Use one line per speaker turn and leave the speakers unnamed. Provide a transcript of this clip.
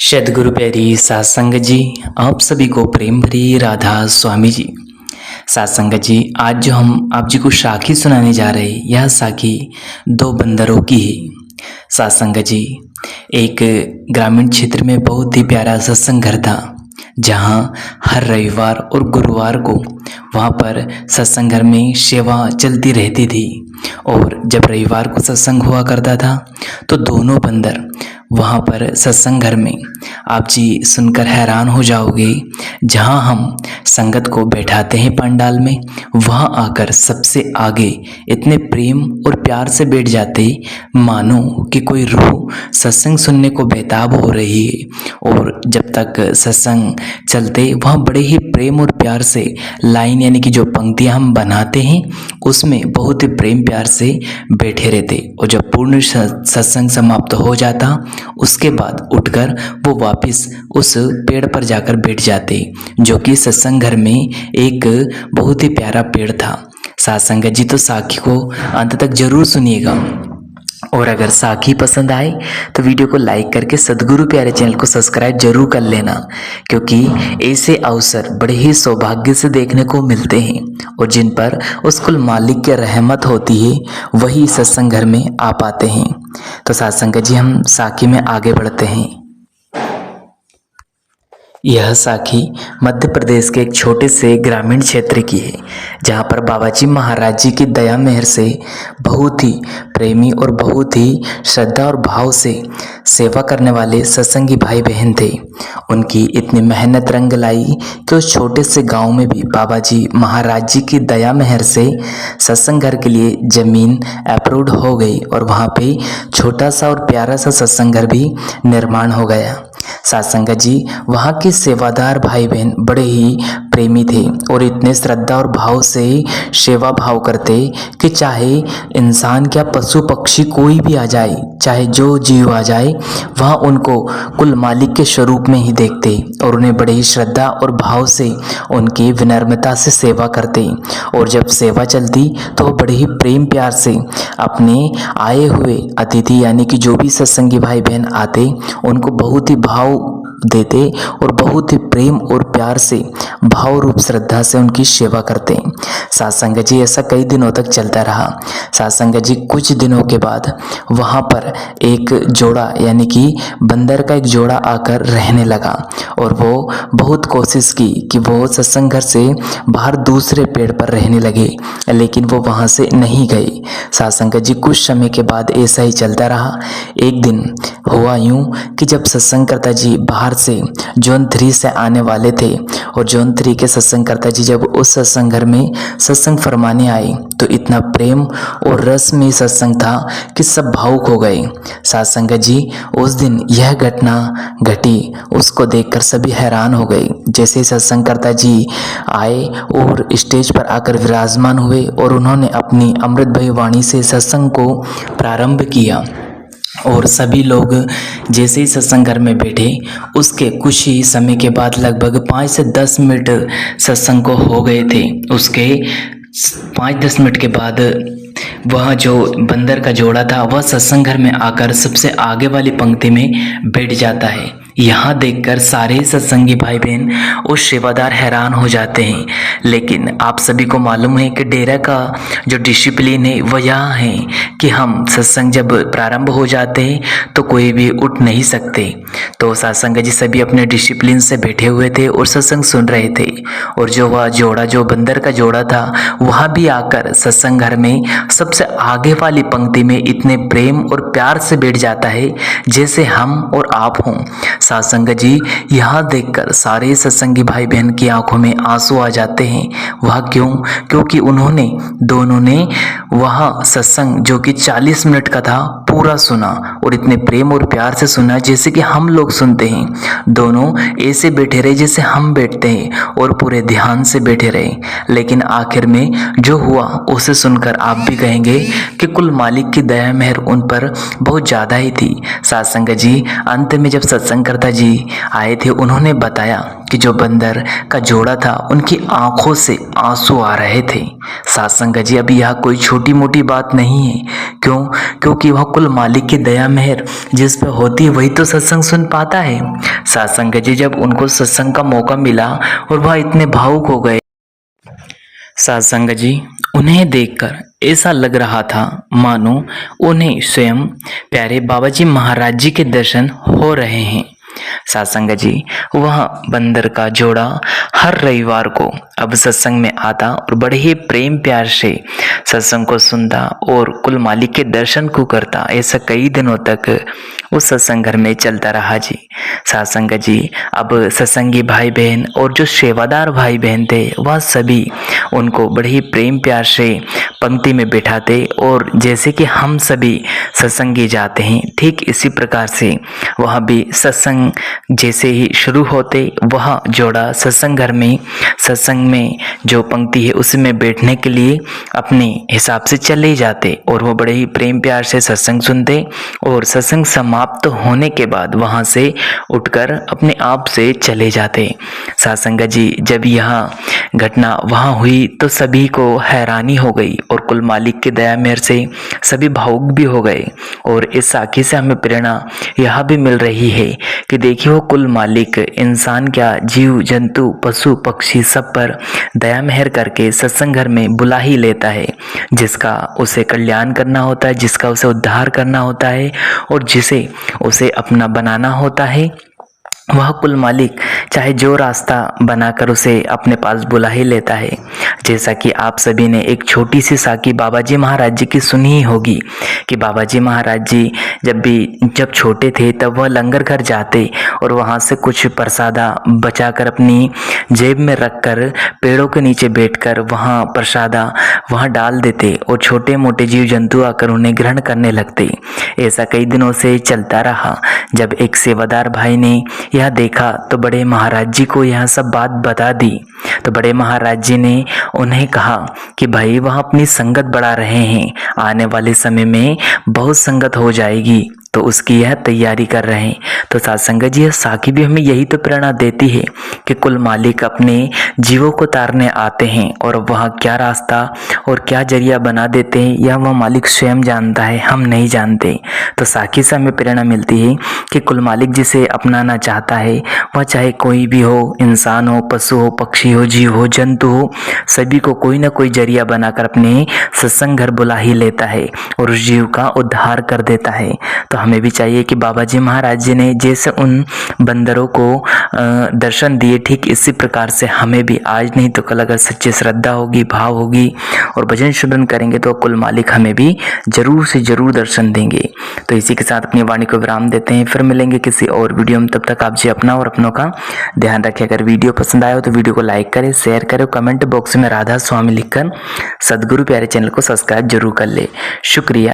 सद्गुरु प्यारी सासंग जी, आप सभी को प्रेम भरी राधा स्वामी जी। सासंग जी, आज जो हम आप जी को साखी सुनाने जा रहे हैं, यह साखी दो बंदरों की है। सासंग जी, एक ग्रामीण क्षेत्र में बहुत ही प्यारा सत्संग घर था, जहाँ हर रविवार और गुरुवार को वहाँ पर सत्संग घर में सेवा चलती रहती थी। और जब रविवार को सत्संग हुआ करता था तो दोनों बंदर वहाँ पर सत्संग घर में, आप जी सुनकर हैरान हो जाओगे, जहाँ हम संगत को बैठाते हैं पंडाल में, वहाँ आकर सबसे आगे इतने प्रेम और प्यार से बैठ जाते मानो कि कोई रूह सत्संग सुनने को बेताब हो रही है। और जब तक सत्संग चलते वहाँ बड़े ही प्रेम और प्यार से लाइन यानी कि जो पंक्तियाँ हम बनाते हैं उसमें बहुत ही प्रेम प्यार से बैठे रहते। और जब पूर्ण सत्संग समाप्त हो जाता उसके बाद उठकर वो वापस उस पेड़ पर जाकर बैठ जाते, जो कि सत्संग घर में एक बहुत ही प्यारा पेड़ था। सासंग जी, तो साखी को अंत तक जरूर सुनिएगा। और अगर साखी पसंद आए तो वीडियो को लाइक करके सद्गुरु प्यारे चैनल को सब्सक्राइब जरूर कर लेना, क्योंकि ऐसे अवसर बड़े ही सौभाग्य से देखने को मिलते हैं और जिन पर उस कुल मालिक की रहमत होती है वही सत्संग घर में आ पाते हैं। तो सासंग जी, हम साखी में आगे बढ़ते हैं। यह साखी मध्य प्रदेश के एक छोटे से ग्रामीण क्षेत्र की है, जहाँ पर बाबा जी महाराज जी की दया मेहर से बहुत ही प्रेमी और बहुत ही श्रद्धा और भाव से सेवा करने वाले सत्संगी भाई बहन थे। उनकी इतनी मेहनत रंग लाई कि उस छोटे से गांव में भी बाबा जी महाराज जी की दया मेहर से सत्संग घर के लिए ज़मीन अप्रूव्ड हो गई और वहाँ पे छोटा सा और प्यारा सा सत्संग घर भी निर्माण हो गया। सासंग जी, वहाँ के सेवादार भाई बहन बड़े ही प्रेमी थे और इतने श्रद्धा और भाव से सेवा भाव करते कि चाहे इंसान क्या पशु पक्षी कोई भी आ जाए, चाहे जो जीव आ जाए, वहाँ उनको कुल मालिक के स्वरूप में ही देखते और उन्हें बड़े ही श्रद्धा और भाव से उनकी विनम्रता से सेवा करते। और जब सेवा चलती तो वो बड़े ही प्रेम प्यार से अपने आए हुए अतिथि यानी कि जो भी सत्संगी भाई बहन आते उनको बहुत ही भाव देते और बहुत ही प्रेम और प्यार से भाव रूप श्रद्धा से उनकी सेवा करते। सासंग जी, ऐसा कई दिनों तक चलता रहा। सासंग जी, कुछ दिनों के बाद वहाँ पर एक जोड़ा यानी कि बंदर का एक जोड़ा आकर रहने लगा और वो बहुत कोशिश की कि वो सत्संग घर से बाहर दूसरे पेड़ पर रहने लगे, लेकिन वो वहाँ से नहीं गए। सासंग जी, कुछ समय के बाद ऐसा ही चलता रहा। एक दिन हुआ यूं कि जब सत्संगकर्ता जी बाहर से जोन 3 से आने वाले थे और जोन 3 के सत्संगकर्ता जी जब उस सत्संग घर में सत्संग फरमाने आए तो इतना प्रेम और रस में सत्संग था कि सब भावुक हो गए। सासंग जी, उस दिन यह घटना घटी, उसको देखकर सभी हैरान हो गए। जैसे सत्संगकर्ता जी आए और स्टेज पर आकर विराजमान हुए और उन्होंने अपनी अमृतभरी वाणी से सत्संग को प्रारंभ किया और सभी लोग जैसे ही सत्संग घर में बैठे उसके कुछ ही समय के बाद लगभग 5 से 10 मिनट सत्संग को हो गए थे। उसके 5-10 मिनट के बाद वह जो बंदर का जोड़ा था वह सत्संग घर में आकर सबसे आगे वाली पंक्ति में बैठ जाता है। यहाँ देखकर सारे सत्संगी भाई बहन और सेवादार हैरान हो जाते हैं। लेकिन आप सभी को मालूम है कि डेरा का जो डिसिप्लिन है वह यह है कि हम सत्संग जब प्रारंभ हो जाते हैं तो कोई भी उठ नहीं सकते। तो सत्संग जी सभी अपने डिसिप्लिन से बैठे हुए थे और सत्संग सुन रहे थे। और जो वह जोड़ा, जो बंदर का जोड़ा था, वह भी आकर सत्संग घर में सबसे आगे वाली पंक्ति में इतने प्रेम और प्यार से बैठ जाता है जैसे हम और आप हों। सासंग जी, यहाँ देखकर सारे सत्संगी भाई बहन की आंखों में आंसू आ जाते हैं। वह क्यों? क्योंकि उन्होंने दोनों ने वहाँ सत्संग जो कि 40 मिनट का था पूरा सुना और इतने प्रेम और प्यार से सुना जैसे कि हम लोग सुनते हैं। दोनों ऐसे बैठे रहे जैसे हम बैठते हैं और पूरे ध्यान से बैठे रहे। लेकिन आखिर में जो हुआ उसे सुनकर आप भी कहेंगे कि कुल मालिक की दया मेहर उन पर बहुत ज़्यादा ही थी। सासंग जी, अंत में जब सत्संगकर्ता जी आए थे उन्होंने बताया कि जो बंदर का जोड़ा था उनकी आंखों से आंसू आ रहे थे। साथ संगत जी, अभी यह कोई छोटी मोटी बात नहीं है। क्यों? क्योंकि वह कुल मालिक की दया मेहर जिस पे होती है वही तो सत्संग सुन पाता है। साथ संगत जी, जब उनको सत्संग का मौका मिला और वह इतने भावुक हो गए, साथ संगत जी, उन्हें देखकर ऐसा लग रहा था मानो उन्हें स्वयं प्यारे बाबा जी महाराज जी के दर्शन हो रहे हैं। साथ संगत जी, वह बंदर का जोड़ा हर रविवार को अब सत्संग में आता और बड़े ही प्रेम प्यार से सत्संग को सुनता और कुल मालिक के दर्शन को करता। ऐसा कई दिनों तक उस सत्संग घर में चलता रहा जी। साथ संगत जी, अब सत्संगी भाई बहन और जो सेवादार भाई बहन थे वह सभी उनको बड़े ही प्रेम प्यार से पंक्ति में बिठाते और जैसे कि हम सभी सत्संगी जाते हैं ठीक इसी प्रकार से वह भी सत्संग जैसे ही शुरू होते वह जोड़ा सत्संग घर में सत्संग में जो पंक्ति है उसमें बैठने के लिए अपने हिसाब से चले जाते और वो बड़े ही प्रेम प्यार से सत्संग सुनते और सत्संग समाप्त होने के बाद वहाँ से उठकर अपने आप से चले जाते। साथ संगत जी, जब यह घटना वहाँ हुई तो सभी को हैरानी हो गई और कुल मालिक की दया मेहर से सभी भावुक भी हो गए। और इस साखी से हमें प्रेरणा यह भी मिल रही है कि देखिए वो कुल मालिक इंसान क्या जीव जंतु पशु पक्षी सब पर दया मेहर करके सत्संग घर में बुला ही लेता है, जिसका उसे कल्याण करना होता है, जिसका उसे उद्धार करना होता है और जिसे उसे अपना बनाना होता है। वह कुल मालिक चाहे जो रास्ता बनाकर उसे अपने पास बुला ही लेता है। जैसा कि आप सभी ने एक छोटी सी साखी बाबा जी महाराज जी की सुनी ही होगी कि बाबा जी महाराज जी जब छोटे थे तब वह लंगर घर जाते और वहाँ से कुछ प्रसादा बचाकर अपनी जेब में रखकर पेड़ों के नीचे बैठकर वहाँ प्रसादा वहाँ डाल देते और छोटे मोटे जीव जंतु आकर उन्हें ग्रहण करने लगते। ऐसा कई दिनों से चलता रहा। जब एक सेवादार भाई ने यह देखा तो बड़े महाराज जी को यह सब बात बता दी। तो बड़े महाराज जी ने उन्हें कहा कि भाई वह अपनी संगत बढ़ा रहे हैं, आने वाले समय में बहुत संगत हो जाएगी तो उसकी यह तैयारी कर रहे हैं। तो साथ संगत जी, यह साखी भी हमें यही तो प्रेरणा देती है कि कुल मालिक अपने जीवों को तारने आते हैं और वह क्या रास्ता और क्या जरिया बना देते हैं यह वह मालिक स्वयं जानता है, हम नहीं जानते। तो साखी से हमें प्रेरणा मिलती है कि कुल मालिक जिसे अपनाना चाहता है वह चाहे कोई भी हो, इंसान हो, पशु हो, पक्षी हो, जीव हो, जंतु हो, सभी को कोई ना कोई जरिया बनाकर अपने सत्संग घर बुला ही लेता है और उस जीव का उद्धार कर देता है। तो हमें भी चाहिए कि बाबा जी महाराज जी ने जैसे उन बंदरों को दर्शन दिए ठीक इसी प्रकार से हमें भी आज नहीं तो कल अगर सच्ची श्रद्धा होगी, भाव होगी और भजन शुभन करेंगे तो कुल मालिक हमें भी जरूर से जरूर दर्शन देंगे। तो इसी के साथ अपनी वाणी को विराम देते हैं, फिर मिलेंगे किसी और वीडियो में। तब तक आप जी अपना और अपनों का ध्यान रखें। अगर वीडियो पसंद आया हो तो वीडियो को लाइक करें, शेयर करें, कमेंट बॉक्स में राधा स्वामी लिखकर सदगुरु प्यारे चैनल को सब्सक्राइब जरूर कर ले। शुक्रिया।